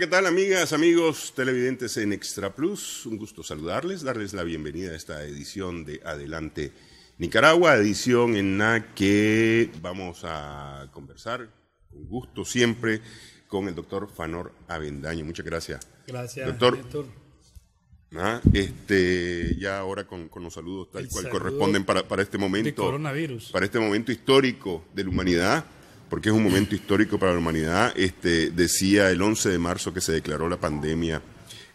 tal, amigas, amigos televidentes en Extra Plus? Un gusto saludarles, darles la bienvenida a esta edición de Adelante Nicaragua, edición en la que vamos a conversar con gusto siempre con el doctor Fanor Avendaño. Muchas gracias. Gracias, doctor. Néstor. Ya ahora con los saludos tal cual saludo corresponden para este momento. De coronavirus. Para este momento histórico de la humanidad, porque es un momento histórico para la humanidad. Decía el 11 de marzo que se declaró la pandemia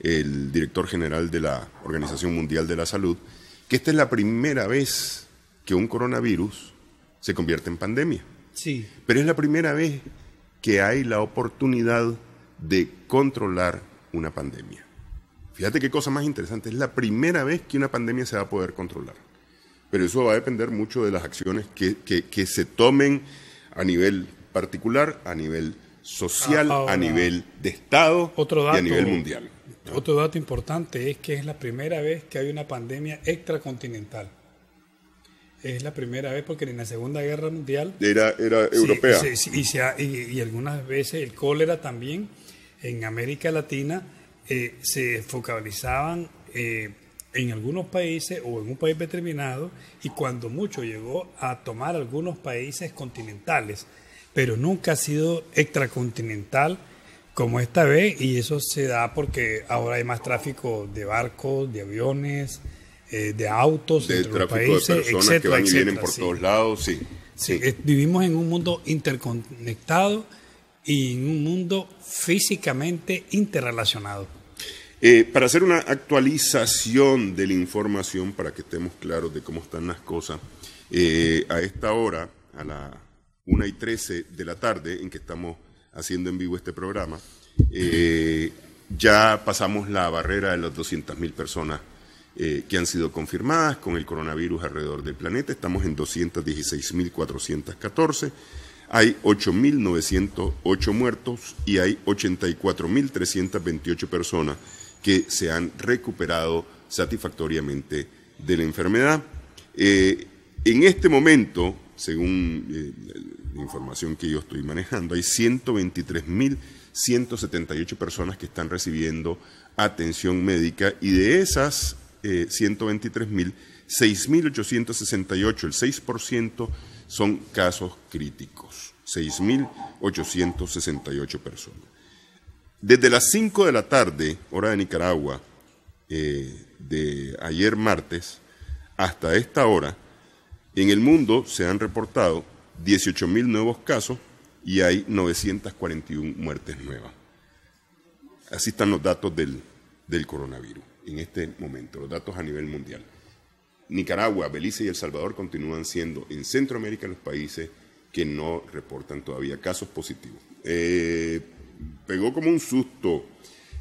el director general de la Organización Mundial de la Salud, que esta es la primera vez que un coronavirus se convierte en pandemia. Sí. Pero es la primera vez que hay la oportunidad de controlar una pandemia. Fíjate qué cosa más interesante, es la primera vez que una pandemia se va a poder controlar. Pero eso va a depender mucho de las acciones que se tomen a nivel particular, a nivel social, a nivel de Estado y a nivel mundial. Otro dato importante es que es la primera vez que hay una pandemia extracontinental. Es la primera vez porque en la Segunda Guerra Mundial era europea. Y algunas veces el cólera también en América Latina se focalizaban en algunos países o en un país determinado, y cuando mucho llegó a tomar algunos países continentales, pero nunca ha sido extracontinental como esta vez, y eso se da porque ahora hay más tráfico de barcos, de aviones, de autos, de entre los tráfico países, de personas etcétera, que van y etcétera, vienen por todos lados, sí. Vivimos en un mundo interconectado y en un mundo físicamente interrelacionado. Para hacer una actualización de la información, para que estemos claros de cómo están las cosas, a esta hora, a las 1:13 de la tarde, en que estamos haciendo en vivo este programa, ya pasamos la barrera de las 200.000 personas que han sido confirmadas con el coronavirus alrededor del planeta. Estamos en 216.414. Hay 8.908 muertos y hay 84.328 personas que se han recuperado satisfactoriamente de la enfermedad. En este momento, según la información que yo estoy manejando, hay 123.178 personas que están recibiendo atención médica, y de esas 123.000, 6.868, el 6%, son casos críticos. 6.868 personas. Desde las 5 de la tarde, hora de Nicaragua, de ayer martes, hasta esta hora, en el mundo se han reportado 18.000 nuevos casos y hay 941 muertes nuevas. Así están los datos del coronavirus en este momento, los datos a nivel mundial. Nicaragua, Belice y El Salvador continúan siendo en Centroamérica los países que no reportan todavía casos positivos. Pegó como un susto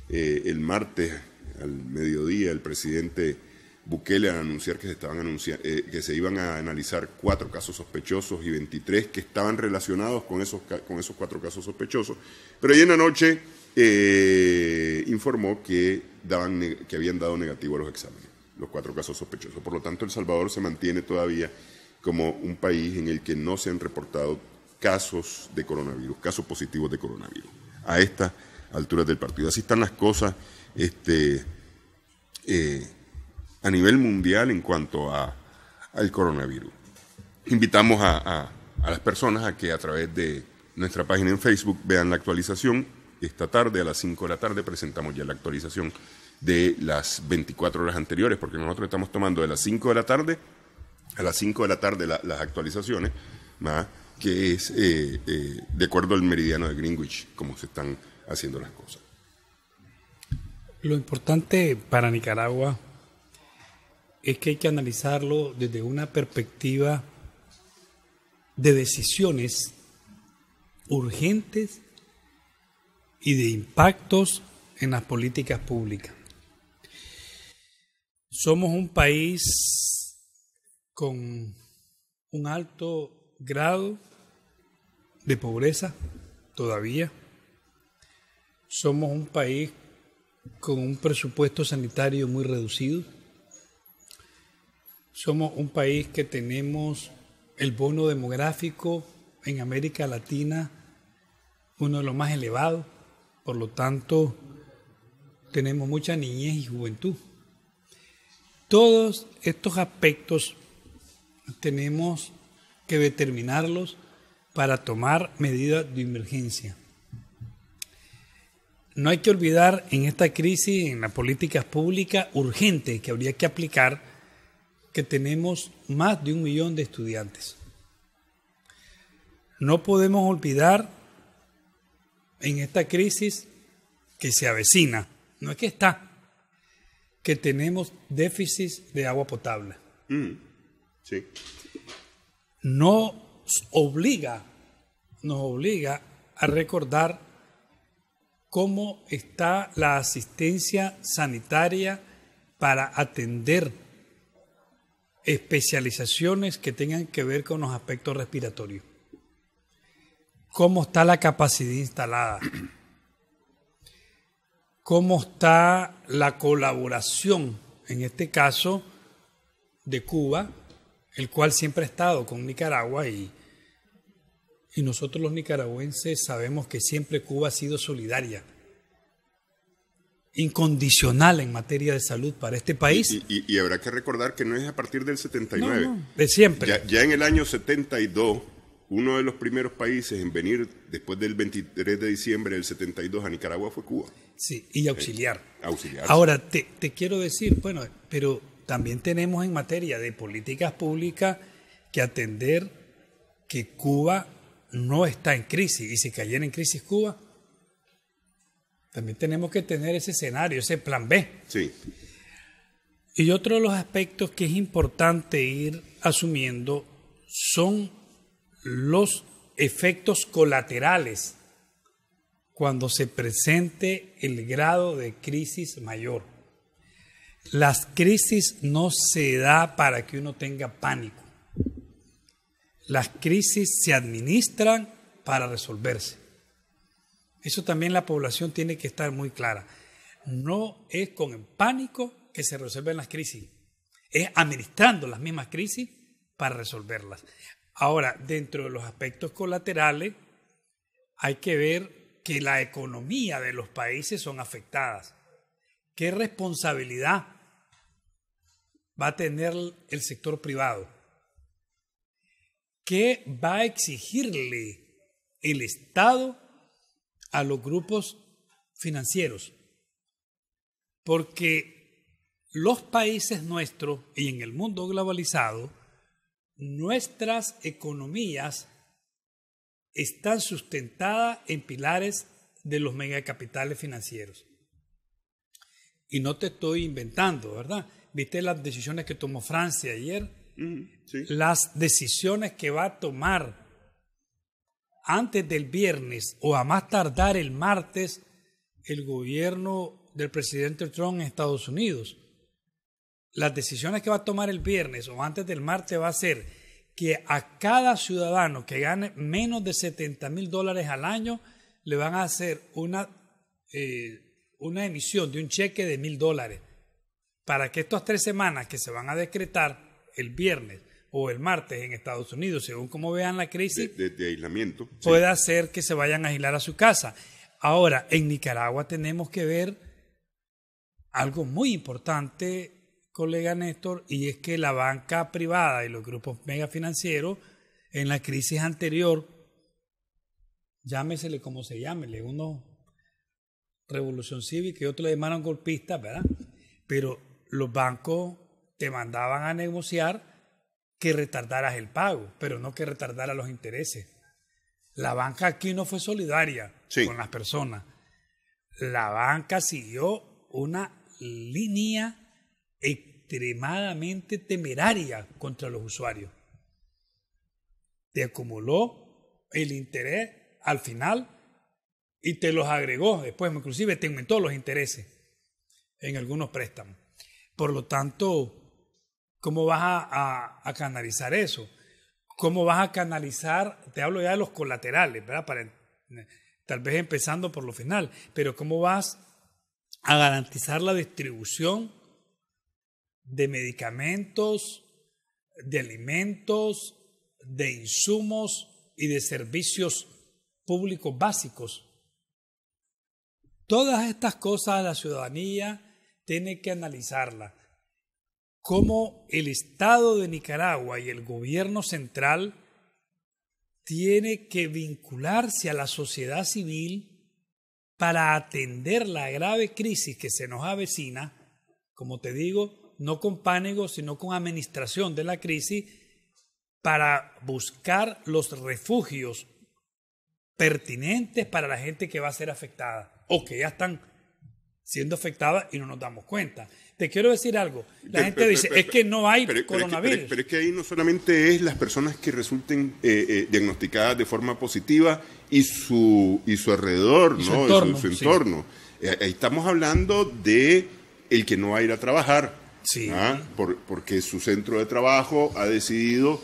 el martes al mediodía el presidente Bukele al anunciar que se iban a analizar 4 casos sospechosos y 23 que estaban relacionados con esos 4 casos sospechosos. Pero ayer en la noche informó que habían dado negativo a los exámenes, los 4 casos sospechosos. Por lo tanto, El Salvador se mantiene todavía como un país en el que no se han reportado casos de coronavirus, casos positivos de coronavirus, a estas alturas del partido. Así están las cosas a nivel mundial en cuanto al coronavirus. Invitamos a las personas a que a través de nuestra página en Facebook vean la actualización. Esta tarde a las 5 de la tarde presentamos ya la actualización de las 24 horas anteriores, porque nosotros estamos tomando de las 5 de la tarde a las 5 de la tarde las actualizaciones, que es de acuerdo al meridiano de Greenwich, cómo se están haciendo las cosas. Lo importante para Nicaragua es que hay que analizarlo desde una perspectiva de decisiones urgentes y de impactos en las políticas públicas. Somos un país con un alto grado de pobreza todavía. Somos un país con un presupuesto sanitario muy reducido. Somos un país que tenemos el bono demográfico en América Latina uno de los más elevados. Por lo tanto, tenemos mucha niñez y juventud. Todos estos aspectos tenemos que determinarlos para tomar medidas de emergencia. No hay que olvidar en esta crisis, en las políticas públicas urgentes que habría que aplicar, que tenemos más de 1 millón de estudiantes. No podemos olvidar en esta crisis que se avecina, no es que está, que tenemos déficit de agua potable. Sí. Nos obliga a recordar cómo está la asistencia sanitaria para atender especializaciones que tengan que ver con los aspectos respiratorios. Cómo está la capacidad instalada. Cómo está la colaboración, en este caso, de Cuba, el cual siempre ha estado con Nicaragua y nosotros los nicaragüenses sabemos que siempre Cuba ha sido solidaria, incondicional en materia de salud para este país. Y habrá que recordar que no es a partir del 79. No, de siempre. Ya en el año 72, uno de los primeros países en venir después del 23 de diciembre del 72 a Nicaragua fue Cuba. Sí, y auxiliar. Auxiliar. Ahora, te quiero decir, bueno, pero también tenemos en materia de políticas públicas que atender que Cuba no está en crisis, y si cayera en crisis Cuba, también tenemos que tener ese escenario, ese plan B. Sí. Y otro de los aspectos que es importante ir asumiendo son los efectos colaterales cuando se presente el grado de crisis mayor. Las crisis no se da para que uno tenga pánico. Las crisis se administran para resolverse. Eso también la población tiene que estar muy clara. No es con el pánico que se resuelven las crisis, es administrando las mismas crisis para resolverlas. Ahora, dentro de los aspectos colaterales, hay que ver que la economía de los países son afectadas. ¿Qué responsabilidad va a tener el sector privado? ¿Qué va a exigirle el Estado a los grupos financieros? Porque los países nuestros y en el mundo globalizado, nuestras economías están sustentadas en pilares de los megacapitales financieros. Y no te estoy inventando, ¿verdad? ¿Viste las decisiones que tomó Francia ayer? Sí. Las decisiones que va a tomar antes del viernes o a más tardar el martes el gobierno del presidente Trump en Estados Unidos. Las decisiones que va a tomar el viernes o antes del martes va a ser que a cada ciudadano que gane menos de $70,000 al año le van a hacer una emisión de un cheque de $1,000 para que estas 3 semanas que se van a decretar el viernes o el martes en Estados Unidos, según como vean la crisis, de aislamiento, puede hacer que se vayan a aislar a su casa. Ahora, en Nicaragua tenemos que ver algo muy importante, colega Néstor, y es que la banca privada y los grupos megafinancieros en la crisis anterior, llámesele como se llame, uno revolución cívica y otros le llamaron golpistas, ¿verdad? Pero los bancos te mandaban a negociar que retardaras el pago, pero no que retardaras los intereses. La banca aquí no fue solidaria con las personas. La banca siguió una línea extremadamente temeraria contra los usuarios. Te acumuló el interés al final y te los agregó después, inclusive te aumentó los intereses en algunos préstamos. Por lo tanto, ¿cómo vas a canalizar eso? ¿Cómo vas a canalizar? Te hablo ya de los colaterales, ¿verdad? Tal vez empezando por lo final, pero ¿cómo vas a garantizar la distribución de medicamentos, de alimentos, de insumos y de servicios públicos básicos Todas estas cosas la ciudadanía tiene que analizarlas. Cómo el Estado de Nicaragua y el gobierno central tiene que vincularse a la sociedad civil para atender la grave crisis que se nos avecina, como te digo, no con pánico, sino con administración de la crisis, para buscar los refugios pertinentes para la gente que va a ser afectada o que ya están siendo afectadas y no nos damos cuenta. Te quiero decir algo. La gente dice, es que no hay coronavirus. Pero es que ahí no solamente es las personas que resulten diagnosticadas de forma positiva y su alrededor, y su ¿no? entorno, su entorno. Ahí estamos hablando de el que no va a ir a trabajar, sí. Porque su centro de trabajo ha decidido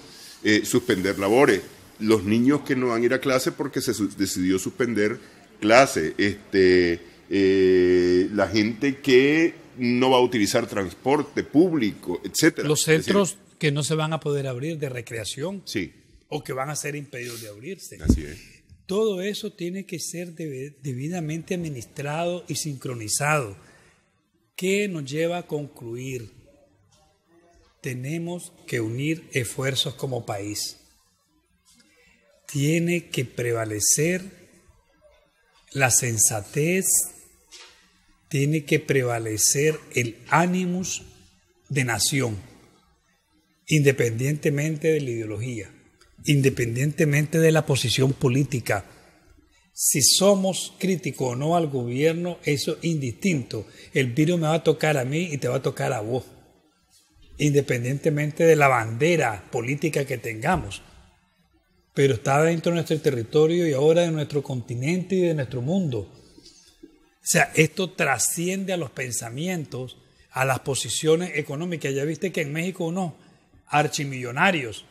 suspender labores. Los niños que no van a ir a clase porque se decidió suspender clase. La gente que no va a utilizar transporte público, etcétera. Los centros que no se van a poder abrir de recreación, sí, o que van a ser impedidos de abrirse. Así es. Todo eso tiene que ser debidamente administrado y sincronizado. ¿Qué nos lleva a concluir? Tenemos que unir esfuerzos como país. Tiene que prevalecer la sensatez, tiene que prevalecer el ánimus de nación, independientemente de la ideología, independientemente de la posición política. Si somos críticos o no al gobierno, eso es indistinto. El virus me va a tocar a mí y te va a tocar a vos, independientemente de la bandera política que tengamos. Pero está dentro de nuestro territorio y ahora de nuestro continente y de nuestro mundo. O sea, esto trasciende a los pensamientos, a las posiciones económicas. Ya viste que en México unos archimillonarios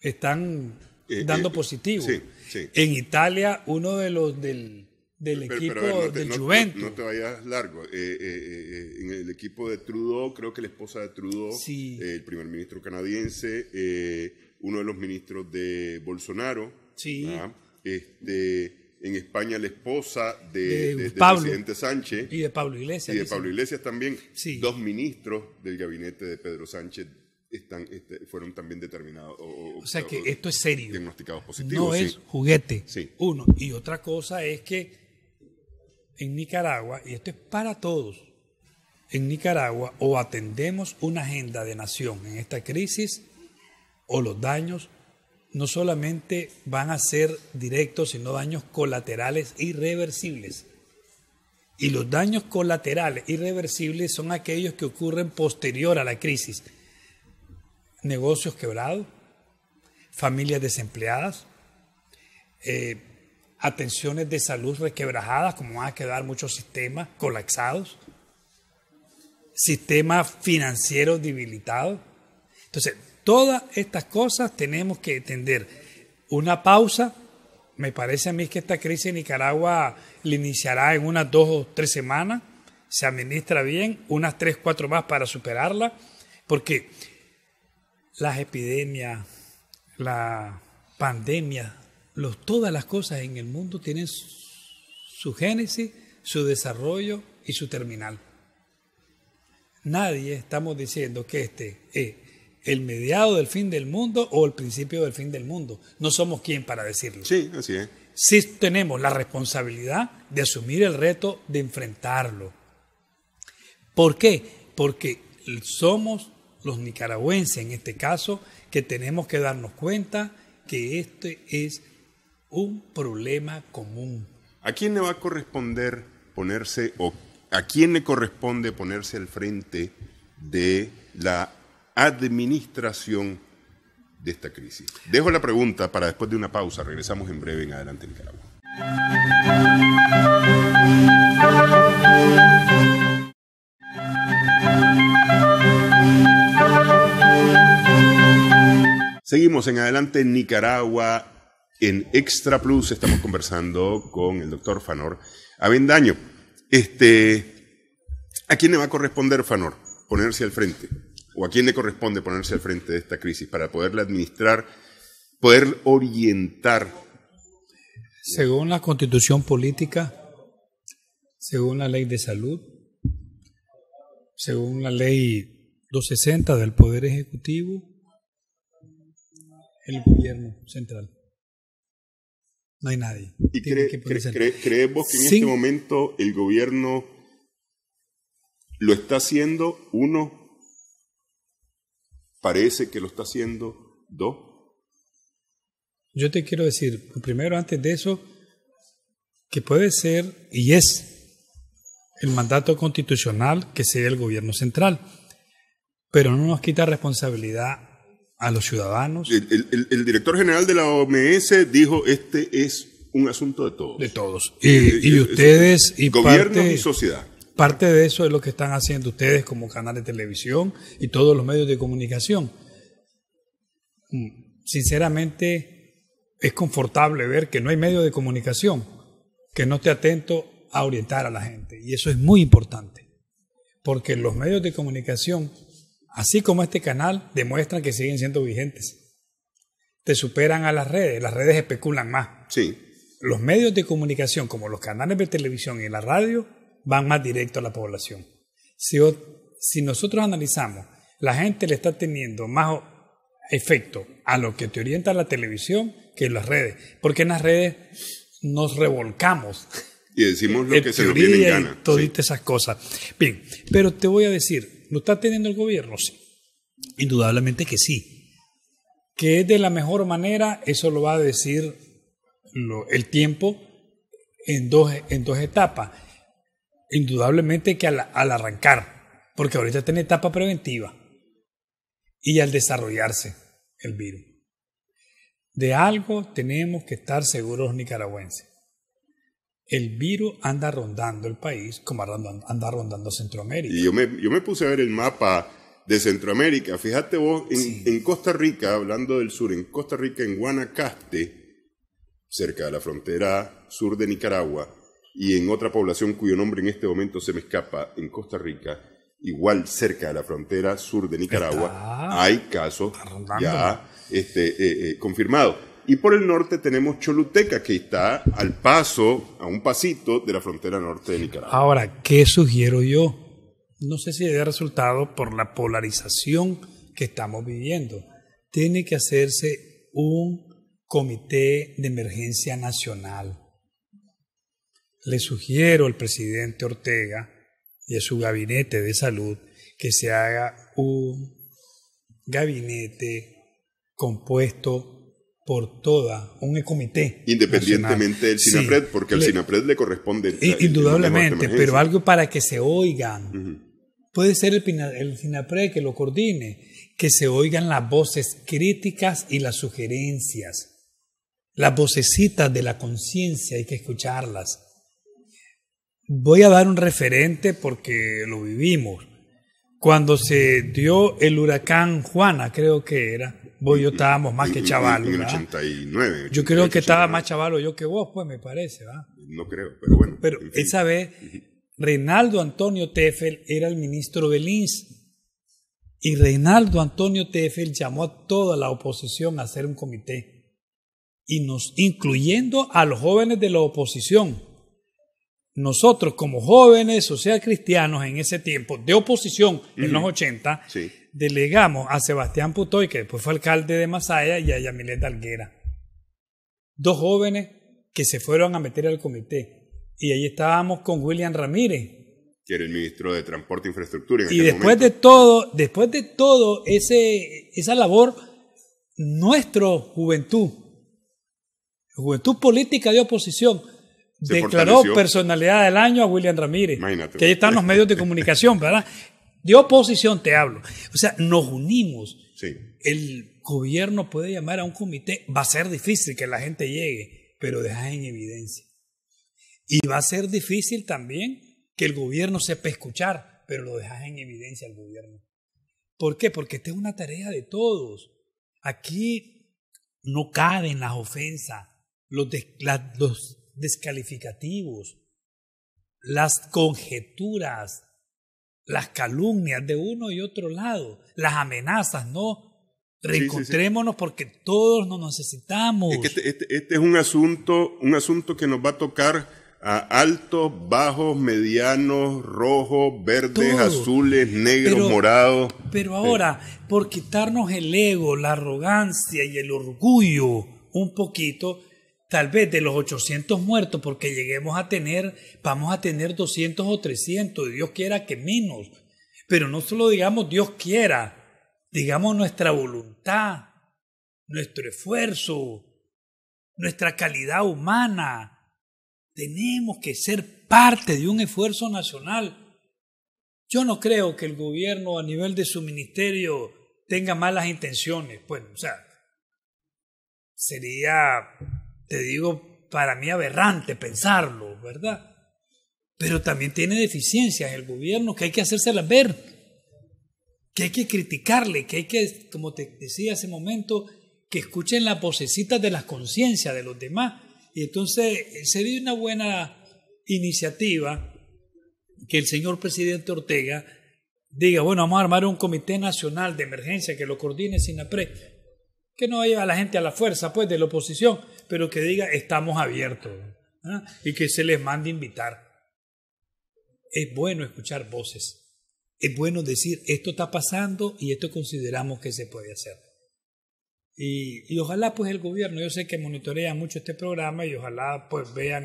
están dando positivo. Sí, sí. En Italia, uno de los del equipo del Juventus. No te vayas largo. En el equipo de Trudeau, creo que la esposa de Trudeau, sí. El primer ministro canadiense, uno de los ministros de Bolsonaro. Sí. En España, la esposa del presidente Sánchez. Y de Pablo Iglesias. Y de Pablo Iglesias también. Sí. 2 ministros del gabinete de Pedro Sánchez fueron también determinados. O sea que esto es serio. Diagnosticados positivos. No es juguete. Sí. Uno. Y otra cosa es que en Nicaragua, y esto es para todos, en Nicaragua o atendemos una agenda de nación en esta crisis o los daños no solamente van a ser directos, sino daños colaterales irreversibles. Y los daños colaterales irreversibles son aquellos que ocurren posterior a la crisis. Negocios quebrados, familias desempleadas, atenciones de salud requebrajadas, como van a quedar muchos sistemas colapsados, sistemas financieros debilitados. Entonces, todas estas cosas tenemos que entender. Una pausa, me parece a mí que esta crisis en Nicaragua la iniciará en unas 2 o 3 semanas, se administra bien, unas 3 o 4 más para superarla, porque las epidemias, la pandemia, todas las cosas en el mundo tienen su génesis, su desarrollo y su terminal. Nadie estamos diciendo que este es el mediado del fin del mundo o el principio del fin del mundo. No somos quien para decirlo. Sí, así es. Sí tenemos la responsabilidad de asumir el reto de enfrentarlo. ¿Por qué? Porque somos los nicaragüenses, en este caso, que tenemos que darnos cuenta que este es un problema común. ¿A quién le va a corresponder ponerse, o a quién le corresponde ponerse al frente de la administración de esta crisis? Dejo la pregunta para después de una pausa. Regresamos en breve en Adelante Nicaragua. Seguimos en Adelante Nicaragua. En Extra Plus estamos conversando con el doctor Fanor Avendaño. ¿A quién le va a corresponder, Fanor, ponerse al frente? ¿O a quién le corresponde ponerse al frente de esta crisis para poderla administrar, poder orientar? Según la Constitución política, según la ley de salud, según la ley 260 del Poder Ejecutivo, el gobierno central. No hay nadie. ¿Y crees vos que en este momento el gobierno lo está haciendo? Uno, parece que lo está haciendo. Dos. Yo te quiero decir, primero, antes de eso, que puede ser y es el mandato constitucional que sea el gobierno central, pero no nos quita responsabilidad a los ciudadanos. El director general de la OMS dijo, este es un asunto de todos. De todos. Y ustedes y gobiernos y sociedad. Parte de eso es lo que están haciendo ustedes como canal de televisión y todos los medios de comunicación. Sinceramente, es confortable ver que no hay medio de comunicación que no esté atento a orientar a la gente. Y eso es muy importante, porque los medios de comunicación, así como este canal, demuestran que siguen siendo vigentes. Te superan a las redes especulan más. Sí. Los medios de comunicación, como los canales de televisión y la radio, van más directo a la población. Si nosotros analizamos, la gente le está teniendo más efecto a lo que te orienta la televisión que en las redes, porque en las redes nos revolcamos. Y decimos lo que se nos viene en gana. Y todas esas cosas. Bien, pero te voy a decir, ¿lo está teniendo el gobierno? Sí. Indudablemente que sí. Que es de la mejor manera, eso lo va a decir el tiempo en dos etapas. Indudablemente que al arrancar, porque ahorita está en etapa preventiva, y al desarrollarse el virus. De algo tenemos que estar seguros los nicaragüenses. El virus anda rondando el país como anda rondando Centroamérica. Y yo me puse a ver el mapa de Centroamérica. Fíjate vos, en Costa Rica, hablando del sur, en Costa Rica, en Guanacaste, cerca de la frontera sur de Nicaragua, y en otra población cuyo nombre en este momento se me escapa, en Costa Rica, igual cerca de la frontera sur de Nicaragua, hay casos ya confirmados. Y por el norte tenemos Choluteca, que está al paso, a un pasito de la frontera norte de Nicaragua. Ahora, ¿qué sugiero yo? No sé si haya resultado por la polarización que estamos viviendo. Tiene que hacerse un comité de emergencia nacional. Le sugiero al presidente Ortega y a su gabinete de salud que se haga un gabinete compuesto por un comité independientemente del SINAPRED, porque al SINAPRED le corresponde indudablemente, pero algo para que se oigan. Puede ser el SINAPRED que lo coordine, que se oigan las voces críticas y las sugerencias, las vocecitas de la conciencia, hay que escucharlas. Voy a dar un referente porque lo vivimos. Cuando se dio el huracán Juana, creo que era, yo estábamos más que chavalos. En el 89. Yo creo que estaba más chavalo yo que vos, pues me parece, ¿verdad? No creo, pero bueno. Pero en fin. Esa vez, Reinaldo Antonio Teffel era el ministro del INS. Y Reinaldo Antonio Teffel llamó a toda la oposición a hacer un comité. Incluyendo a los jóvenes de la oposición. Nosotros, como jóvenes socialcristianos en ese tiempo, de oposición en los 80, delegamos a Sebastián Putoy, que después fue alcalde de Masaya, y a Yamilet Alguera. Dos jóvenes que se fueron a meter al comité. Y ahí estábamos con William Ramírez, que era el ministro de Transporte e Infraestructura en aquel momento. Después de todo esa labor, nuestra juventud política de oposición, declaró personalidad del año a William Ramírez. Imagínate. Que ahí están los medios de comunicación, ¿verdad? De oposición te hablo. O sea, nos unimos. Sí. El gobierno puede llamar a un comité. Va a ser difícil que la gente llegue, pero dejas en evidencia. Y va a ser difícil también que el gobierno sepa escuchar, pero lo dejas en evidencia al gobierno. ¿Por qué? Porque esta es una tarea de todos. Aquí no caben las ofensas, los descalificativos, las conjeturas, las calumnias de uno y otro lado, las amenazas, ¿no? Reencontrémonos porque todos nos necesitamos. Es que este es un asunto que nos va a tocar altos, bajos, medianos, rojos, verdes, todo. azules, negros, morados. Pero ahora, por quitarnos el ego, la arrogancia y el orgullo un poquito, tal vez de los 800 muertos, porque vamos a tener 200 o 300, y Dios quiera que menos. Pero no solo digamos Dios quiera, digamos nuestra voluntad, nuestro esfuerzo, nuestra calidad humana. Tenemos que ser parte de un esfuerzo nacional. Yo no creo que el gobierno a nivel de su ministerio tenga malas intenciones. Pues, o sea, sería, te digo, para mí aberrante pensarlo, ¿verdad? Pero también tiene deficiencias el gobierno que hay que hacérselas ver, que hay que criticarle, que hay que, como te decía hace momento, que escuchen las vocecitas de las conciencias de los demás. Y entonces sería una buena iniciativa que el señor presidente Ortega diga, bueno, vamos a armar un comité nacional de emergencia que lo coordine SINAPRED, que no lleve a la gente a la fuerza pues de la oposición, pero que diga estamos abiertos, ¿ah? Y que se les mande invitar. Es bueno escuchar voces, es bueno decir esto está pasando y esto consideramos que se puede hacer. Y ojalá pues el gobierno, yo sé que monitorea mucho este programa y ojalá pues vean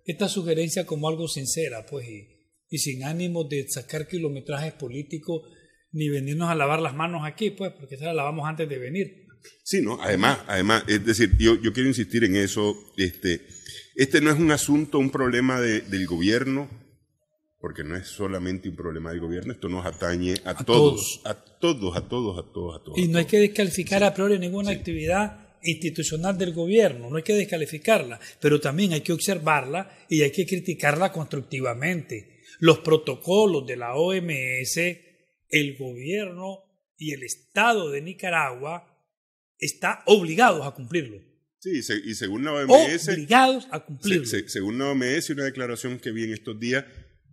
esta sugerencia como algo sincera pues y sin ánimo de sacar kilometrajes políticos ni venirnos a lavar las manos aquí pues porque se las lavamos antes de venir. Sí, ¿no? Además, es decir, yo quiero insistir en eso, este no es un asunto, un problema del gobierno, porque no es solamente un problema del gobierno, esto nos atañe a todos. Y no hay que descalificar a priori ninguna actividad institucional del gobierno, no hay que descalificarla, pero también hay que observarla y hay que criticarla constructivamente. Los protocolos de la OMS, el gobierno y el Estado de Nicaragua están obligados a cumplirlo. Sí, y según la OMS... Obligados a cumplirlo. Según la OMS, una declaración que vi en estos días,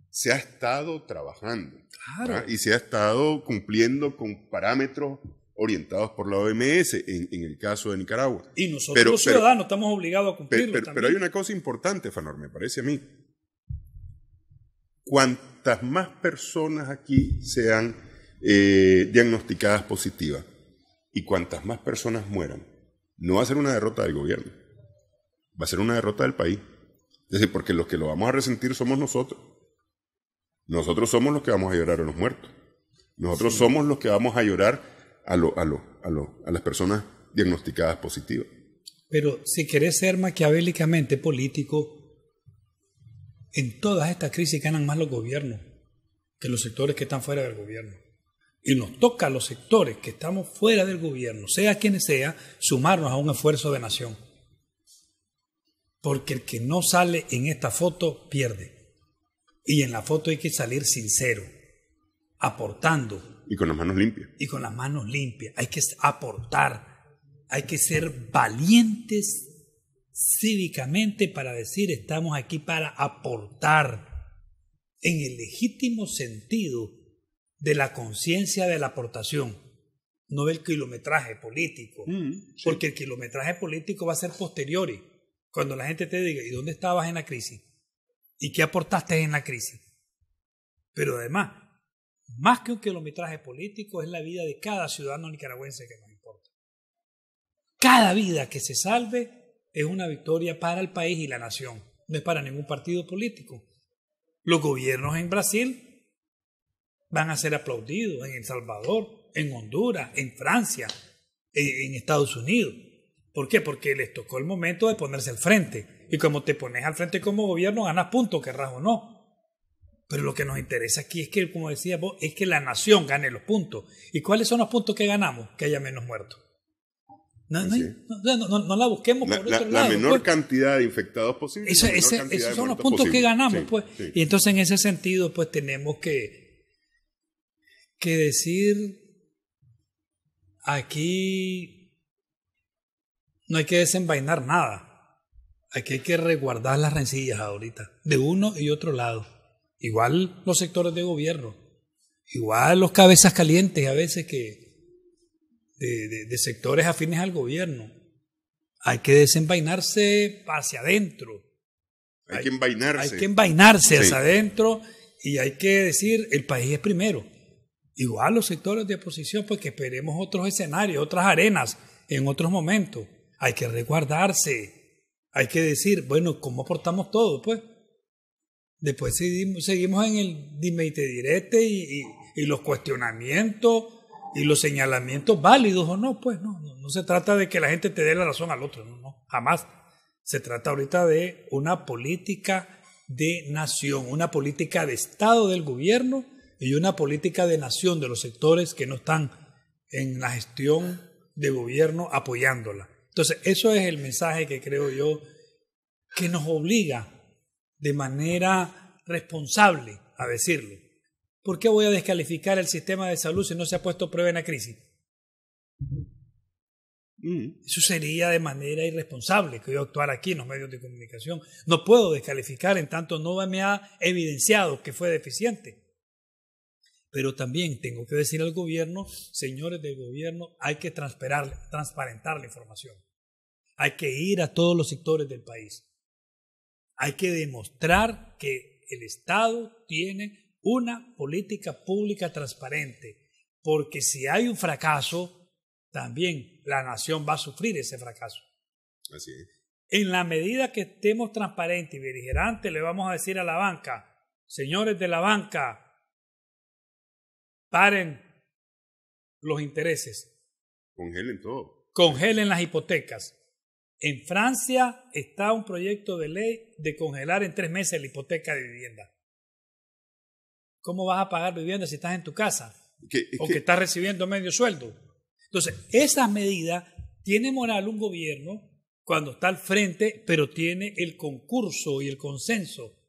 se ha estado trabajando. Claro. Y se ha estado cumpliendo con parámetros orientados por la OMS en el caso de Nicaragua. Y nosotros los ciudadanos estamos obligados a cumplirlo también. Pero hay una cosa importante, Fanor, me parece a mí. Cuantas más personas aquí sean diagnosticadas positivas y cuantas más personas mueran, no va a ser una derrota del gobierno, va a ser una derrota del país. Es decir, porque los que lo vamos a resentir somos nosotros. Nosotros somos los que vamos a llorar a los muertos. Nosotros somos los que vamos a llorar a las personas diagnosticadas positivas. Pero si querés ser maquiavélicamente político, en todas estas crisis ganan más los gobiernos que los sectores que están fuera del gobierno. Y nos toca a los sectores que estamos fuera del gobierno, sea quienes sea, sumarnos a un esfuerzo de nación. Porque el que no sale en esta foto pierde. Y en la foto hay que salir sincero, aportando. Y con las manos limpias. Y con las manos limpias. Hay que aportar. Hay que ser valientes cívicamente para decir estamos aquí para aportar en el legítimo sentido de la conciencia de la aportación, no del kilometraje político. Sí. Porque el kilometraje político va a ser posteriori. Cuando la gente te diga, ¿y dónde estabas en la crisis? ¿Y qué aportaste en la crisis? Pero además, más que un kilometraje político, es la vida de cada ciudadano nicaragüense que nos importa. Cada vida que se salve es una victoria para el país y la nación, no es para ningún partido político. Los gobiernos en Brasil van a ser aplaudidos, en El Salvador, en Honduras, en Francia, en Estados Unidos. ¿Por qué? Porque les tocó el momento de ponerse al frente. Y como te pones al frente como gobierno, ganas puntos, querrás o no. Pero lo que nos interesa aquí es que, como decías vos, es que la nación gane los puntos. ¿Y cuáles son los puntos que ganamos? Que haya menos muertos. No la busquemos por otro lado. La menor cantidad de infectados posible. Esos son los puntos que ganamos. Sí, pues. Sí. Y entonces en ese sentido pues tenemos que decir aquí no hay que desenvainar nada. Aquí hay que resguardar las rencillas ahorita, de uno y otro lado. Igual los sectores de gobierno, igual los cabezas calientes a veces de sectores afines al gobierno. Hay que desenvainarse hacia adentro. Hay que envainarse. Hay que envainarse Sí. hacia adentro y hay que decir, el país es primero. Igual los sectores de oposición, pues que esperemos otros escenarios, otras arenas en otros momentos. Hay que resguardarse. Hay que decir, bueno, ¿cómo aportamos todo? Pues después seguimos en el dime y te direte y los cuestionamientos y los señalamientos válidos o no. Pues no se trata de que la gente te dé la razón al otro, no, jamás. Se trata ahorita de una política de nación, una política de Estado del gobierno y una política de nación de los sectores que no están en la gestión de gobierno apoyándola. Entonces, eso es el mensaje que creo yo que nos obliga de manera responsable a decirlo. ¿Por qué voy a descalificar el sistema de salud si no se ha puesto a prueba en la crisis? Eso sería de manera irresponsable que yo actuara aquí en los medios de comunicación. No puedo descalificar en tanto no me ha evidenciado que fue deficiente. Pero también tengo que decir al gobierno, señores del gobierno, hay que transparentar la información. Hay que ir a todos los sectores del país. Hay que demostrar que el Estado tiene una política pública transparente, porque si hay un fracaso, también la nación va a sufrir ese fracaso. Así es. En la medida que estemos transparentes y beligerantes, le vamos a decir a la banca, señores de la banca, paren los intereses. Congelen todo. Congelen las hipotecas. En Francia está un proyecto de ley de congelar en 3 meses la hipoteca de vivienda. ¿Cómo vas a pagar vivienda si estás en tu casa? Que estás recibiendo medio sueldo. Entonces, esas medidas tiene moral un gobierno cuando está al frente, pero tiene el concurso y el consenso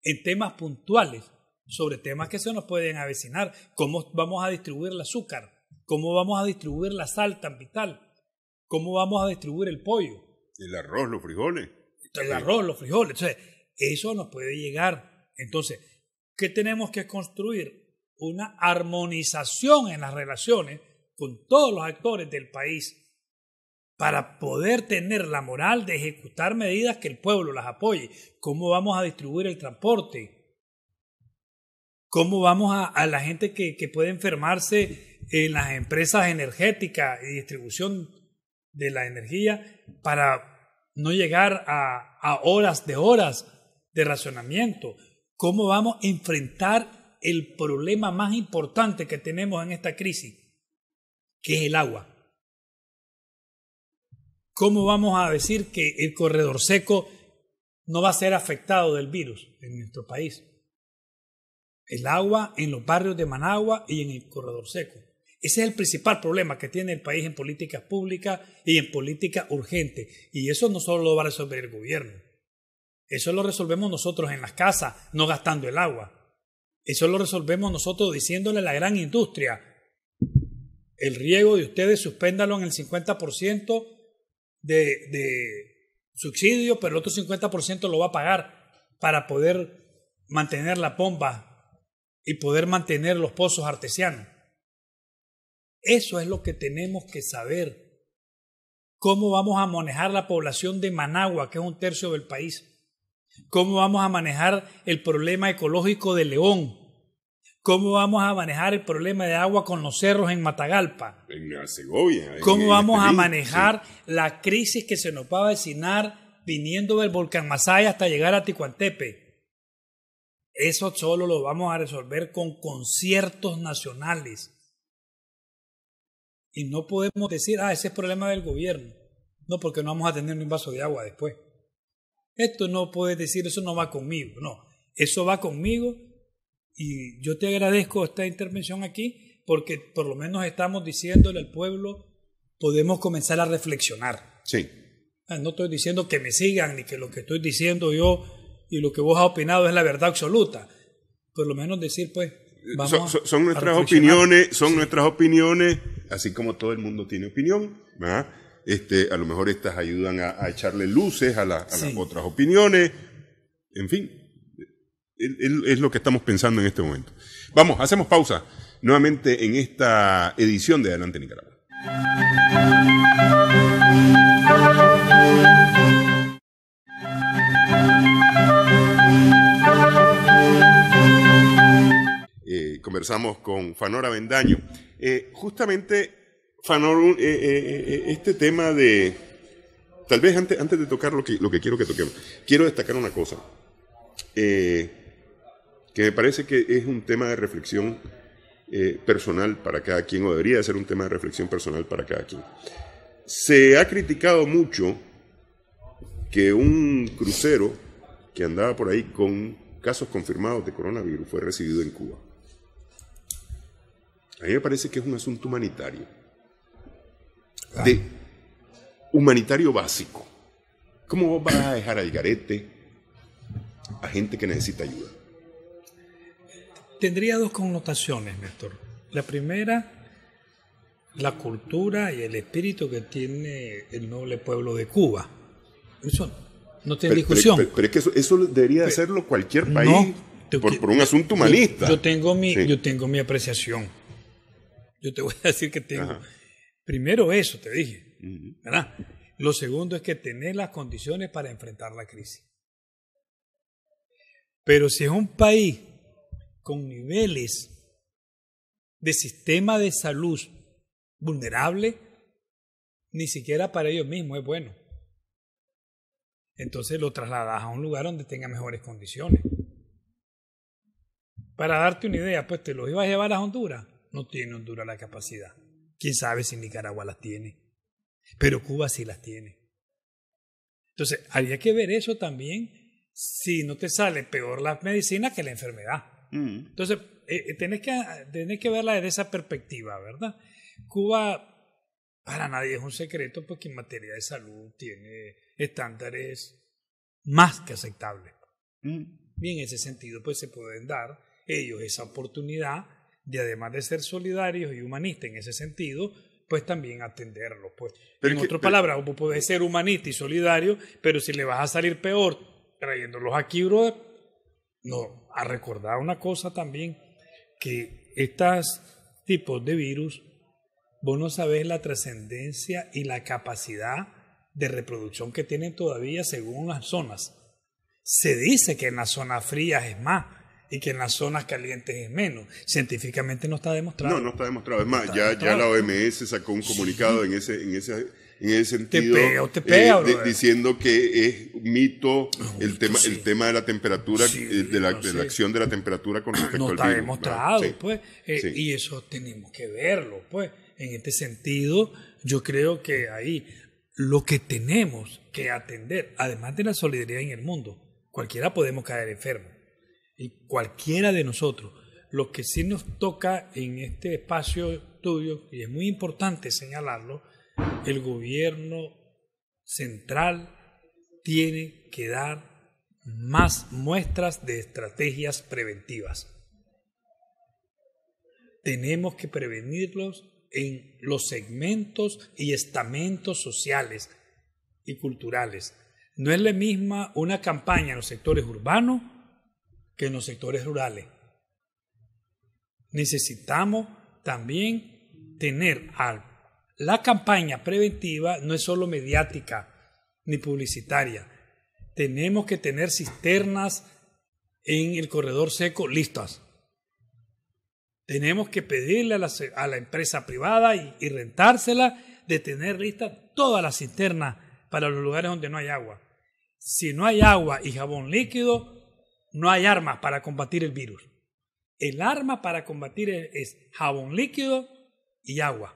en temas puntuales, sobre temas que se nos pueden avecinar. ¿Cómo vamos a distribuir el azúcar? ¿Cómo vamos a distribuir la sal tan vital? ¿Cómo vamos a distribuir el pollo? El arroz, los frijoles. El arroz, los frijoles. Entonces, eso nos puede llegar. Entonces, ¿qué tenemos que construir? Una armonización en las relaciones con todos los actores del país para poder tener la moral de ejecutar medidas que el pueblo las apoye. ¿Cómo vamos a distribuir el transporte? ¿Cómo vamos a la gente que puede enfermarse en las empresas energéticas y distribución de la energía para no llegar a horas de racionamiento? ¿Cómo vamos a enfrentar el problema más importante que tenemos en esta crisis, que es el agua? ¿Cómo vamos a decir que el corredor seco no va a ser afectado del virus en nuestro país? El agua en los barrios de Managua y en el corredor seco. Ese es el principal problema que tiene el país en políticas públicas y en política urgente. Y eso no solo lo va a resolver el gobierno. Eso lo resolvemos nosotros en las casas, no gastando el agua. Eso lo resolvemos nosotros diciéndole a la gran industria: el riego de ustedes suspéndalo en el 50% de subsidio, pero el otro 50% lo va a pagar para poder mantener la pompa y poder mantener los pozos artesianos. Eso es lo que tenemos que saber. ¿Cómo vamos a manejar la población de Managua, que es 1/3 del país? ¿Cómo vamos a manejar el problema ecológico de León? ¿Cómo vamos a manejar el problema de agua con los cerros en Matagalpa? En la Segovia. ¿Cómo vamos a manejar la crisis que se nos va a avecinar viniendo del volcán Masaya hasta llegar a Ticuantepe? Eso solo lo vamos a resolver con conciertos nacionales. Y no podemos decir, ese es problema del gobierno. No, porque no vamos a tener ni un vaso de agua después. Esto no puedes decir, eso no va conmigo. No, eso va conmigo. Y yo te agradezco esta intervención aquí, porque por lo menos estamos diciéndole al pueblo, podemos comenzar a reflexionar. Sí. No estoy diciendo que me sigan, ni que lo que estoy diciendo yo y lo que vos has opinado es la verdad absoluta. Por lo menos decir, pues, son nuestras opiniones, nuestras opiniones, así como todo el mundo tiene opinión, ¿verdad? A lo mejor estas ayudan a echarle luces a las otras opiniones, en fin. Es lo que estamos pensando en este momento. Vamos, hacemos pausa nuevamente en esta edición de Adelante Nicaragua. conversamos con Fanor Avendaño. Justamente, Fanor, este tema de... Tal vez antes de tocar lo que quiero que toquemos, quiero destacar una cosa, que me parece que es un tema de reflexión personal para cada quien, o debería de ser un tema de reflexión personal para cada quien. Se ha criticado mucho que un crucero que andaba por ahí con casos confirmados de coronavirus fue recibido en Cuba. A mí me parece que es un asunto humanitario. Humanitario básico. ¿Cómo vos vas a dejar al garete a gente que necesita ayuda? Tendría dos connotaciones, Néstor. La primera, la cultura y el espíritu que tiene el noble pueblo de Cuba. Eso no tiene discusión. Pero es que eso debería hacerlo cualquier país por un asunto humanista. Yo tengo mi apreciación. Yo te voy a decir que tengo. Ajá. Primero eso, te dije. ¿Verdad? Lo segundo es que tener las condiciones para enfrentar la crisis. Pero si es un país con niveles de sistema de salud vulnerable, ni siquiera para ellos mismos es bueno. Entonces lo trasladas a un lugar donde tenga mejores condiciones. Para darte una idea, pues te lo ibas a llevar a Honduras. No tiene Honduras la capacidad. ¿Quién sabe si Nicaragua las tiene? Pero Cuba sí las tiene. Entonces, habría que ver eso también, si no te sale peor la medicina que la enfermedad. Entonces, tenés que verla desde esa perspectiva, ¿verdad? Cuba, para nadie es un secreto, porque en materia de salud tiene estándares más que aceptables. Y en ese sentido, pues se pueden dar ellos esa oportunidad de, además de ser solidarios y humanistas en ese sentido, pues también atenderlo. Pues. En otras palabras, vos podés ser humanista y solidario, pero si le vas a salir peor trayéndolos aquí, brother, no, a recordar una cosa también, que estos tipos de virus, vos no sabés la trascendencia y la capacidad de reproducción que tienen todavía según las zonas. Se dice que en las zonas frías es más, y que en las zonas calientes es menos. Científicamente no está demostrado. No está demostrado. Es más, ya la OMS sacó un comunicado en ese sentido, te pega, diciendo que es mito el tema de la temperatura, de la acción de la temperatura con respecto al virus. No está demostrado, pues. Y eso tenemos que verlo, pues. En este sentido, yo creo que ahí lo que tenemos que atender, además de la solidaridad en el mundo, cualquiera podemos caer enfermo. Y cualquiera de nosotros, lo que sí nos toca en este espacio tuyo, y es muy importante señalarlo, el gobierno central tiene que dar más muestras de estrategias preventivas. Tenemos que prevenirlos en los segmentos y estamentos sociales y culturales. No es la misma una campaña en los sectores urbanos que en los sectores rurales. Necesitamos también tener la campaña preventiva, no es solo mediática ni publicitaria. Tenemos que tener cisternas en el corredor seco listas. Tenemos que pedirle a la empresa privada y rentársela de tener listas todas las cisternas para los lugares donde no hay agua. Si no hay agua y jabón líquido, no hay armas para combatir el virus. El arma para combatir es jabón líquido y agua.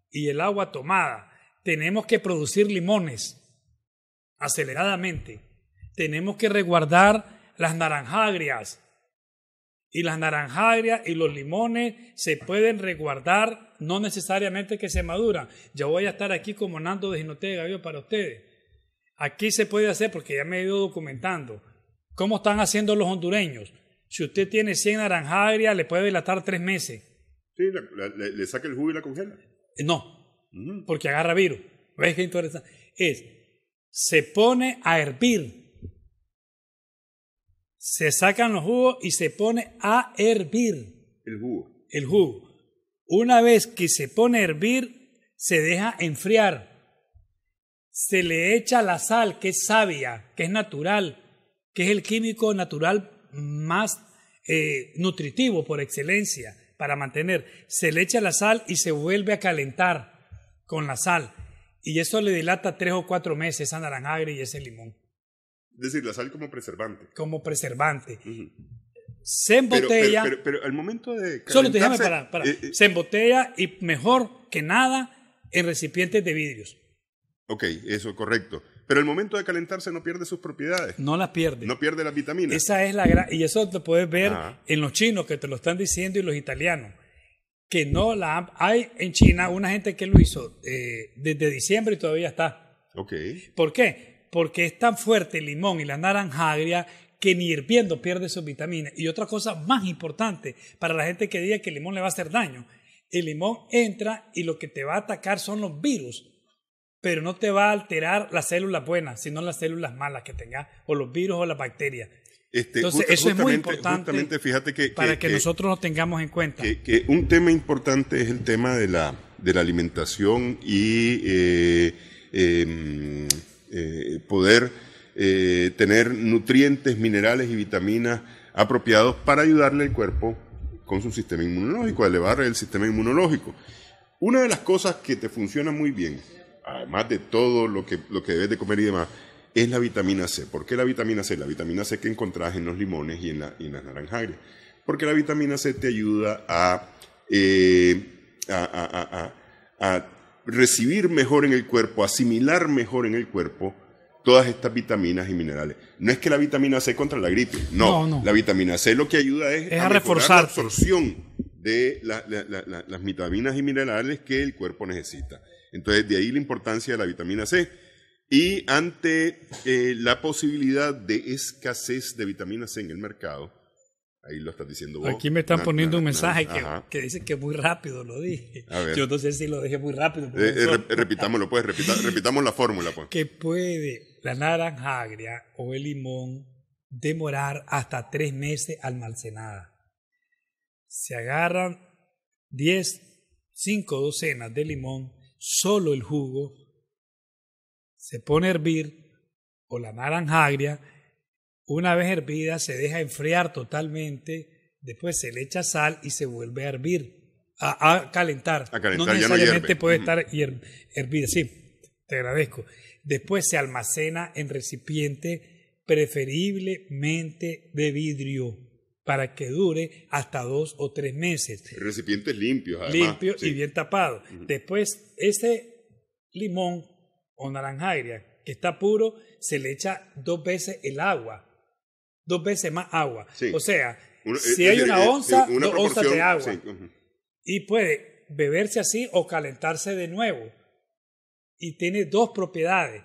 Y el agua tomada. Tenemos que producir limones aceleradamente. Tenemos que resguardar las naranjagrias. Y las naranjagrias y los limones se pueden resguardar, no necesariamente que se maduran. Ya voy a estar aquí como Nando de Ginote de Gavillo para ustedes. Aquí se puede hacer, porque ya me he ido documentando, cómo están haciendo los hondureños. Si usted tiene 100 naranjagrias, le puede dilatar 3 meses. Sí, le saca el jugo y la congela. No, porque agarra virus. ¿Ves qué interesante? Se pone a hervir. Se sacan los jugos y se pone a hervir. El jugo. Una vez que se pone a hervir, se deja enfriar. Se le echa la sal, que es savia, que es natural, que es el químico natural más nutritivo por excelencia para mantener. Se le echa la sal y se vuelve a calentar con la sal. Y eso le dilata 3 o 4 meses esa naranja agria y ese limón. Es decir, la sal como preservante. Como preservante. Uh-huh. Se embotella. Pero al momento de solo déjame parar. Se embotella y mejor que nada en recipientes de vidrios. Ok, eso es correcto. Pero al momento de calentarse no pierde sus propiedades. No las pierde. No pierde las vitaminas. Esa es la gran... Y eso te puedes ver en los chinos que te lo están diciendo y los italianos. Que no la... Hay en China una gente que lo hizo desde diciembre y todavía está. Ok. ¿Por qué? Porque es tan fuerte el limón y la naranja agria que ni hirviendo pierde sus vitaminas. Y otra cosa más importante para la gente que diga que el limón le va a hacer daño. El limón entra y lo que te va a atacar son los virus, pero no te va a alterar las células buenas, sino las células malas que tengas, o los virus o las bacterias. Entonces, eso es muy importante fíjate para que nosotros lo tengamos en cuenta. Que un tema importante es el tema de la alimentación y poder tener nutrientes, minerales y vitaminas apropiados para ayudarle al cuerpo con su sistema inmunológico, a elevar el sistema inmunológico. Una de las cosas que te funciona muy bien, además de todo lo que debes de comer y demás, es la vitamina C. ¿Por qué la vitamina C? La vitamina C que encontrás en los limones y en las naranjas agrias. Porque la vitamina C te ayuda a recibir mejor en el cuerpo, asimilar mejor en el cuerpo todas estas vitaminas y minerales. No es que la vitamina C contra la gripe, no. La vitamina C lo que ayuda es a reforzar la absorción de las vitaminas y minerales que el cuerpo necesita. Entonces, de ahí la importancia de la vitamina C. Y ante la posibilidad de escasez de vitamina C en el mercado, ahí lo estás diciendo vos. Aquí me están poniendo un mensaje que dice que muy rápido lo dije. Yo no sé si lo dije muy rápido. Repitámoslo, pues, repitamos la fórmula, pues. Que puede la naranja agria o el limón demorar hasta 3 meses almacenada. Se agarran 5 docenas de limón, solo el jugo, se pone a hervir, o la naranja agria, una vez hervida se deja enfriar totalmente, después se le echa sal y se vuelve a hervir, a calentar. No necesariamente ya no puede estar hervida, sí, te agradezco. Después se almacena en recipiente preferiblemente de vidrio para que dure hasta 2 o 3 meses. Recipientes limpios, además. Limpios y bien tapados. Después ese limón o naranja agria que está puro, se le echa 2 veces el agua, 2 veces más agua. Sí. O sea, si hay una onza, 2 onzas de agua. Sí. Y puede beberse así o calentarse de nuevo. Y tiene 2 propiedades.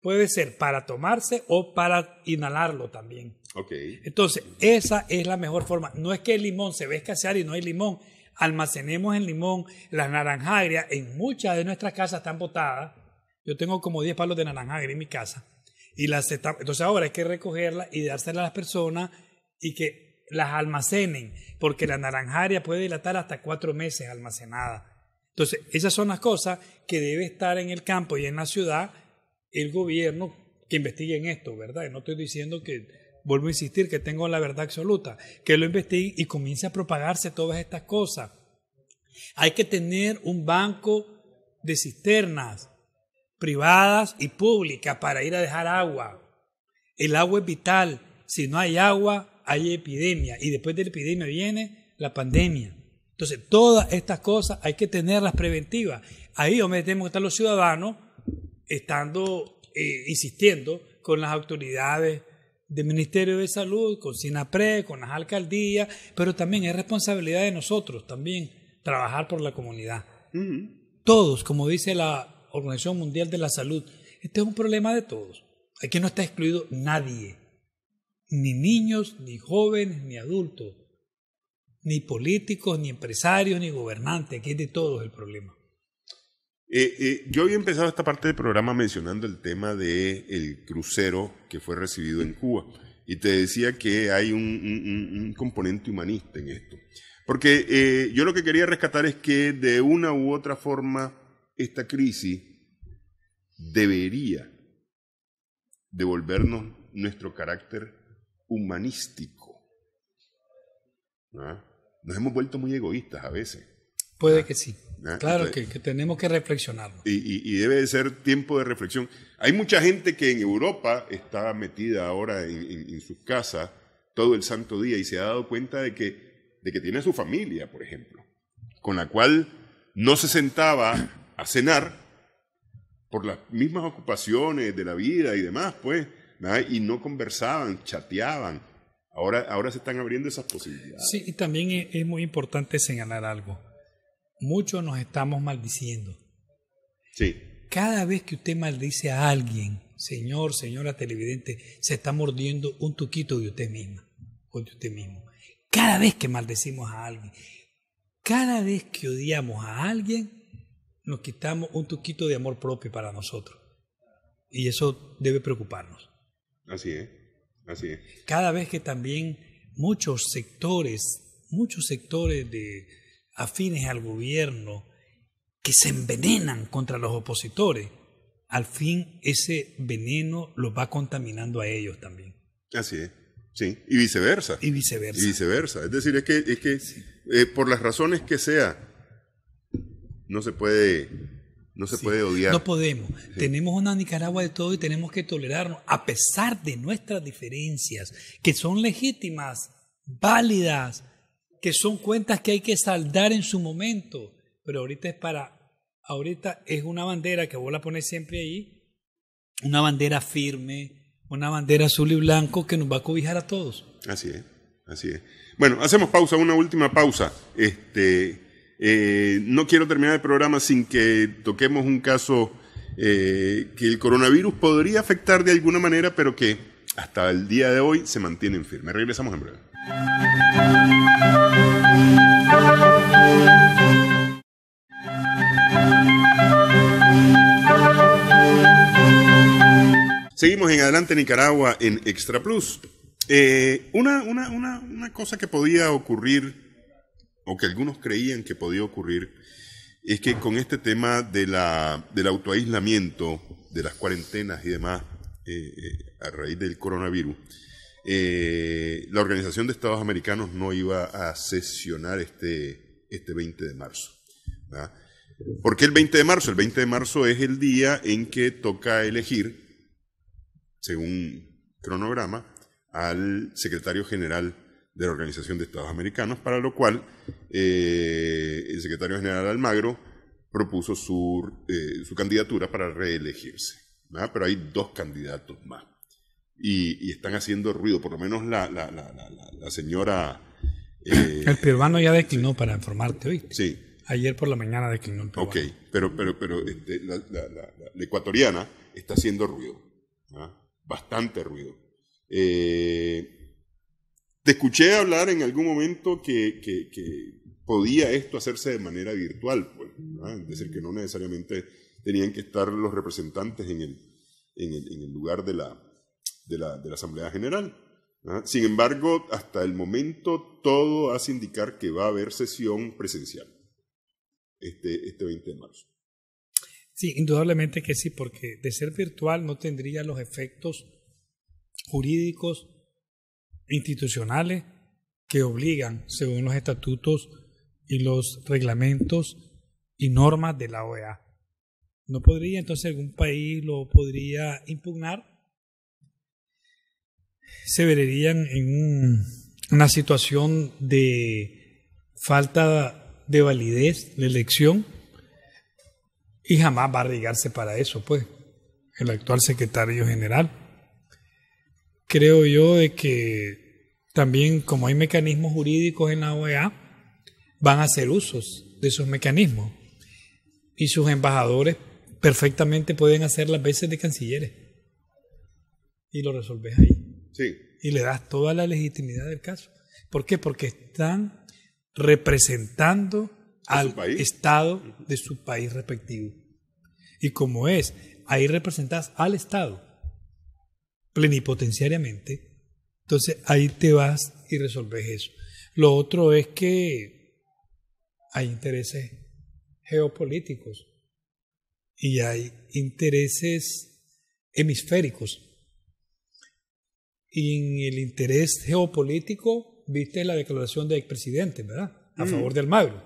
Puede ser para tomarse o para inhalarlo también. Okay. Entonces, esa es la mejor forma. No es que el limón se va a escasear y no hay limón. Almacenemos el limón. Las naranjas agrias en muchas de nuestras casas están botadas. Yo tengo como 10 palos de naranja agria en mi casa. Entonces ahora hay que recogerlas y dárselas a las personas y que las almacenen, porque la naranja agria puede dilatar hasta 4 meses almacenada. Entonces, esas son las cosas que debe estar en el campo y en la ciudad el gobierno que investigue en esto, ¿verdad? Y no estoy diciendo que, vuelvo a insistir, que tengo la verdad absoluta, que lo investigue y comience a propagarse todas estas cosas. Hay que tener un banco de cisternas privadas y públicas para ir a dejar agua. El agua es vital. Si no hay agua, hay epidemia. Y después de la epidemia viene la pandemia. Entonces, todas estas cosas hay que tenerlas preventivas. Ahí donde tenemos que estar los ciudadanos, insistiendo con las autoridades del Ministerio de Salud, con SINAPRED, con las alcaldías, pero también es responsabilidad de nosotros también trabajar por la comunidad. Todos, como dice la Organización Mundial de la Salud, este es un problema de todos. Aquí no está excluido nadie, ni niños, ni jóvenes, ni adultos, ni políticos, ni empresarios, ni gobernantes. Aquí es de todos el problema. Yo había empezado esta parte del programa mencionando el tema del crucero que fue recibido en Cuba y te decía que hay un componente humanista en esto. Porque yo lo que quería rescatar es que de una u otra forma esta crisis debería devolvernos nuestro carácter humanístico ¿Ah? Nos hemos vuelto muy egoístas a veces. Puede que sí. ¿Ah? Claro Entonces, que tenemos que reflexionarlo. y debe de ser tiempo de reflexión. Hay mucha gente que en Europa está metida ahora en sus casas todo el santo día y se ha dado cuenta de que tiene su familia, por ejemplo, con la cual no se sentaba a cenar por las mismas ocupaciones de la vida y demás, pues, ¿verdad? Y no conversaban, chateaban. Ahora se están abriendo esas posibilidades. Sí, y también es muy importante señalar algo. Muchos nos estamos maldiciendo. Sí. Cada vez que usted maldice a alguien, señor, señora televidente, se está mordiendo un tuquito de usted misma o de usted mismo. Cada vez que maldecimos a alguien, cada vez que odiamos a alguien, nos quitamos un tuquito de amor propio para nosotros. Y eso debe preocuparnos. Así es, así es. Cada vez que también muchos sectores de afines al gobierno que se envenenan contra los opositores, al fin ese veneno los va contaminando a ellos también. Así es, sí. Y viceversa. Y viceversa. Y viceversa. Es decir, es que por las razones que sea, no se puede odiar. No podemos. Sí. Tenemos una Nicaragua de todo y tenemos que tolerarnos, a pesar de nuestras diferencias, que son legítimas, válidas, que son cuentas que hay que saldar en su momento. Pero ahorita es una bandera que vos la pones siempre ahí, una bandera firme, una bandera azul y blanco que nos va a cobijar a todos. Así es, así es. Bueno, hacemos pausa, una última pausa. No quiero terminar el programa sin que toquemos un caso que el coronavirus podría afectar de alguna manera, pero que hasta el día de hoy se mantienen firmes. Regresamos en breve. Seguimos en Adelante Nicaragua en Extra Plus. Una cosa que podía ocurrir, o que algunos creían que podía ocurrir, es que con este tema del autoaislamiento, de las cuarentenas y demás, a raíz del coronavirus, la Organización de Estados Americanos no iba a sesionar este 20 de marzo. ¿Verdad? ¿Por qué el 20 de marzo? El 20 de marzo es el día en que toca elegir, según cronograma, al secretario general de la Organización de Estados Americanos, para lo cual el secretario general Almagro propuso su candidatura para reelegirse, ¿verdad? Pero hay 2 candidatos más y están haciendo ruido, por lo menos la señora... el peruano ya declinó, para informarte, ¿oíste? Sí. Ayer por la mañana declinó el peruano. Ok, pero la ecuatoriana está haciendo ruido, ¿verdad? Bastante ruido. Te escuché hablar en algún momento que podía esto hacerse de manera virtual, pues, ¿verdad? Es decir, que no necesariamente tenían que estar los representantes en el lugar de la Asamblea General, ¿verdad? Sin embargo, hasta el momento todo hace indicar que va a haber sesión presencial este 20 de marzo. Sí, indudablemente que sí, porque de ser virtual no tendría los efectos jurídicos institucionales que obligan, según los estatutos y los reglamentos y normas de la OEA. No podría, entonces algún país lo podría impugnar. Se verían en una situación de falta de validez de elección y jamás va a arriesgarse para eso, pues, el actual secretario general. Creo yo de que también, como hay mecanismos jurídicos en la OEA, van a hacer usos de esos mecanismos y sus embajadores perfectamente pueden hacer las veces de cancilleres y lo resolves ahí. Sí. Y le das toda la legitimidad del caso. ¿Por qué? Porque están representando al Estado de su país respectivo. Y como es, ahí representas al Estado plenipotenciariamente, entonces ahí te vas y resolves eso. Lo otro es que hay intereses geopolíticos y hay intereses hemisféricos. Y en el interés geopolítico viste la declaración del expresidente, ¿verdad? A favor de Almagro.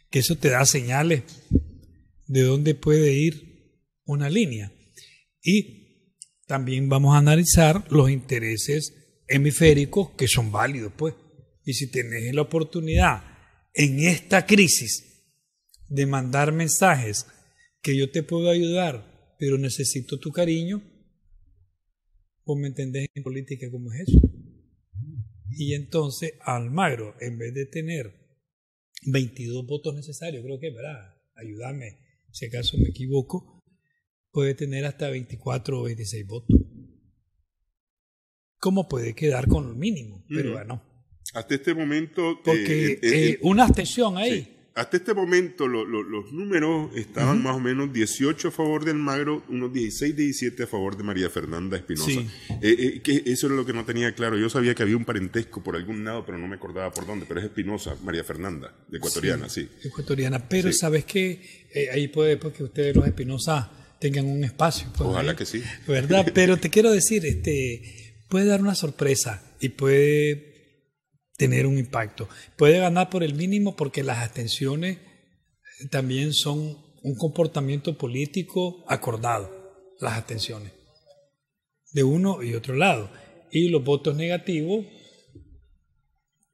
Que eso te da señales de dónde puede ir una línea. Y también vamos a analizar los intereses hemisféricos que son válidos, pues. Y si tenés la oportunidad en esta crisis de mandar mensajes que yo te puedo ayudar, pero necesito tu cariño, ¿vos me entendés en política cómo es eso? Y entonces Almagro, en vez de tener 22 votos necesarios, creo que, ¿verdad? Ayúdame, si acaso me equivoco, puede tener hasta 24 o 26 votos. ¿Cómo puede quedar con lo mínimo? Pero bueno. Hasta este momento... Porque una abstención ahí. Sí. Hasta este momento los números estaban más o menos 18 a favor de Almagro, unos 16, 17 a favor de María Fernanda Espinosa. Sí. Que eso era lo que no tenía claro. Yo sabía que había un parentesco por algún lado, pero no me acordaba por dónde. Pero es Espinosa, María Fernanda, de ecuatoriana, sí. Ecuatoriana. Pero ¿sabes qué? Ahí puede que ustedes los Espinosa tengan un espacio. Pues, ojalá que sí. ¿Verdad? Pero te quiero decir, puede dar una sorpresa y puede tener un impacto. Puede ganar por el mínimo porque las abstenciones también son un comportamiento político acordado, las abstenciones, de uno y otro lado. Y los votos negativos,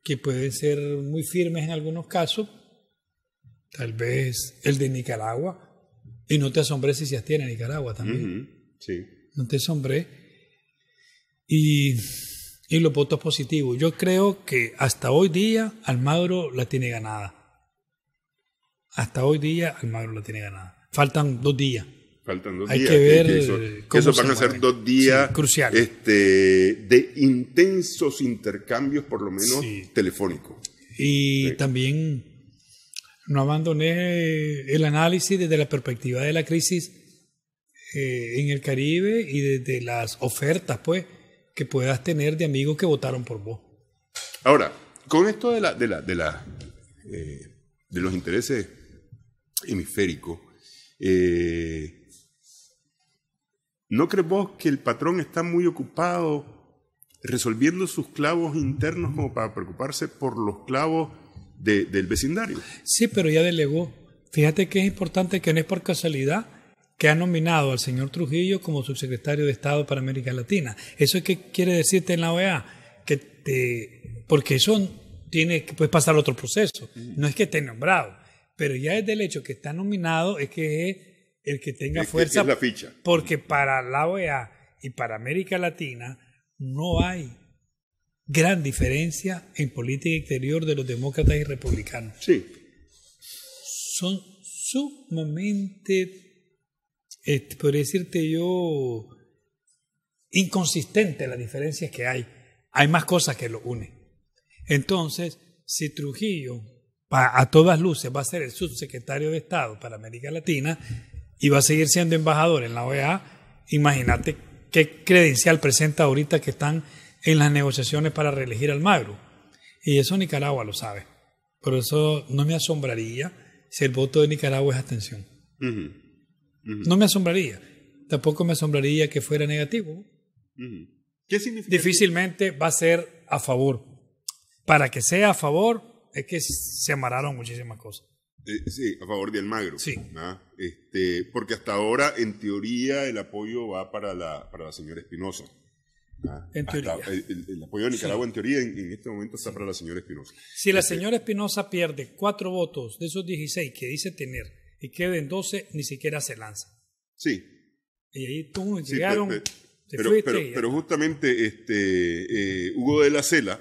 que pueden ser muy firmes en algunos casos, tal vez el de Nicaragua, y no te asombré si se abstiene Nicaragua también. Sí. No te asombré. Y los votos positivos. Yo creo que hasta hoy día Almagro la tiene ganada. Hasta hoy día Almagro la tiene ganada. Faltan 2 días. Hay que ver esos van a ser 2 días cruciales. De intensos intercambios, por lo menos telefónicos. Y también no abandoné el análisis desde la perspectiva de la crisis en el Caribe y desde las ofertas, pues, que puedas tener de amigos que votaron por vos. Ahora, con esto de los intereses hemisféricos, ¿no crees vos que el patrón está muy ocupado resolviendo sus clavos internos como para preocuparse por los clavos del vecindario? Sí, pero ya delegó. Fíjate que es importante que no es por casualidad que ha nominado al señor Trujillo como subsecretario de Estado para América Latina. ¿Eso es qué quiere decirte en la OEA? Porque eso tiene que pasar otro proceso. No es que esté nombrado, pero ya desde el hecho que está nominado es que es el que tenga fuerza. Es la ficha. Porque para la OEA y para América Latina no hay gran diferencia en política exterior de los demócratas y republicanos. Sí. Son sumamente... podría decirte yo, inconsistente las diferencias que hay. Hay más cosas que lo unen. Entonces, si Trujillo, a todas luces, va a ser el subsecretario de Estado para América Latina y va a seguir siendo embajador en la OEA, imagínate qué credencial presenta ahorita que están en las negociaciones para reelegir a Almagro. Y eso Nicaragua lo sabe. Por eso no me asombraría si el voto de Nicaragua es abstención. No me asombraría. Tampoco me asombraría que fuera negativo. ¿Qué significa? Difícilmente va a ser a favor. Para que sea a favor es que se amarraron muchísimas cosas. Sí, a favor de Almagro. Sí. Porque hasta ahora, en teoría, el apoyo va para la señora Espinosa. En teoría. El apoyo de Nicaragua, en teoría, en este momento está para la señora Espinosa. Si la señora Espinosa pierde 4 votos de esos 16 que dice tener y queden 12, ni siquiera se lanza. Sí. Y ahí tú llegaron, pero justamente Hugo de la Cela,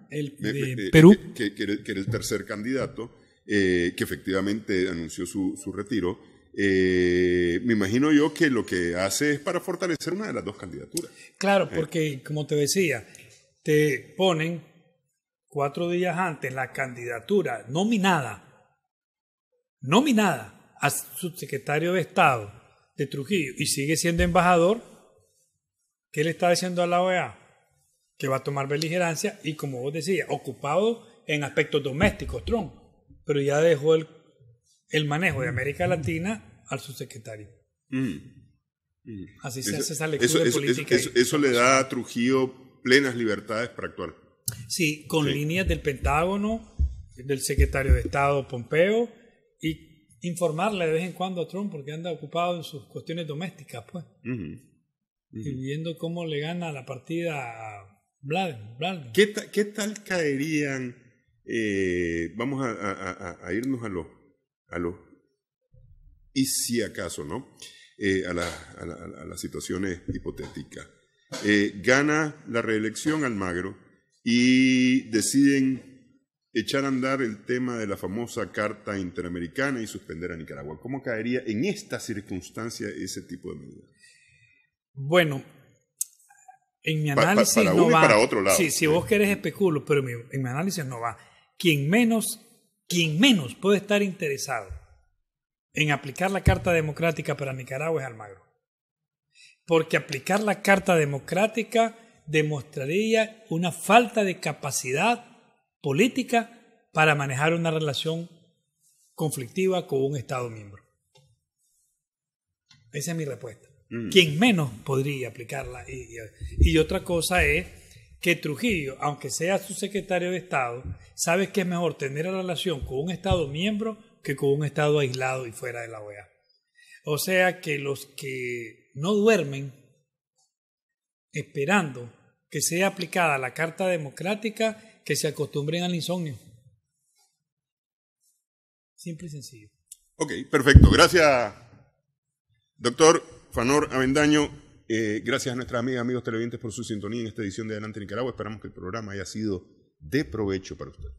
el de Perú, que era el tercer candidato, que efectivamente anunció su retiro, me imagino yo que lo que hace es para fortalecer una de las 2 candidaturas. Claro, porque como te decía, te ponen 4 días antes la candidatura nominada a subsecretario de Estado de Trujillo y sigue siendo embajador. ¿Qué le está diciendo a la OEA? Que va a tomar beligerancia y, como vos decías, ocupado en aspectos domésticos, Trump, pero ya dejó el manejo de América Latina al subsecretario. Así se hace esa lectura política. Eso le da a Trujillo plenas libertades para actuar. Sí, con Sí. líneas del Pentágono, del secretario de Estado Pompeo, y informarle de vez en cuando a Trump porque anda ocupado en sus cuestiones domésticas, pues. Ujú. Y viendo cómo le gana la partida a Vladimir. ¿Qué tal caerían? Vamos a irnos a los y si acaso, ¿no? A las situaciones hipotéticas. Gana la reelección Almagro y deciden echar a andar el tema de la famosa Carta Interamericana y suspender a Nicaragua. ¿Cómo caería en esta circunstancia ese tipo de medida? Bueno, en mi análisis para no uno y va. para otro lado. Sí, si vos querés especulo, pero en mi análisis no va. Quien menos puede estar interesado en aplicar la Carta Democrática para Nicaragua es Almagro. Porque aplicar la Carta Democrática demostraría una falta de capacidad política para manejar una relación conflictiva con un Estado miembro. Esa es mi respuesta. Quien menos podría aplicarla. Y otra cosa es que Trujillo, aunque sea su secretario de Estado, sabe que es mejor tener la relación con un Estado miembro que con un Estado aislado y fuera de la OEA. O sea que los que no duermen esperando que sea aplicada la Carta Democrática, que se acostumbren al insomnio. Simple y sencillo. Ok, perfecto. Gracias, doctor Fanor Avendaño. Gracias a nuestras amigas y amigos televidentes por su sintonía en esta edición de Adelante Nicaragua. Esperamos que el programa haya sido de provecho para usted.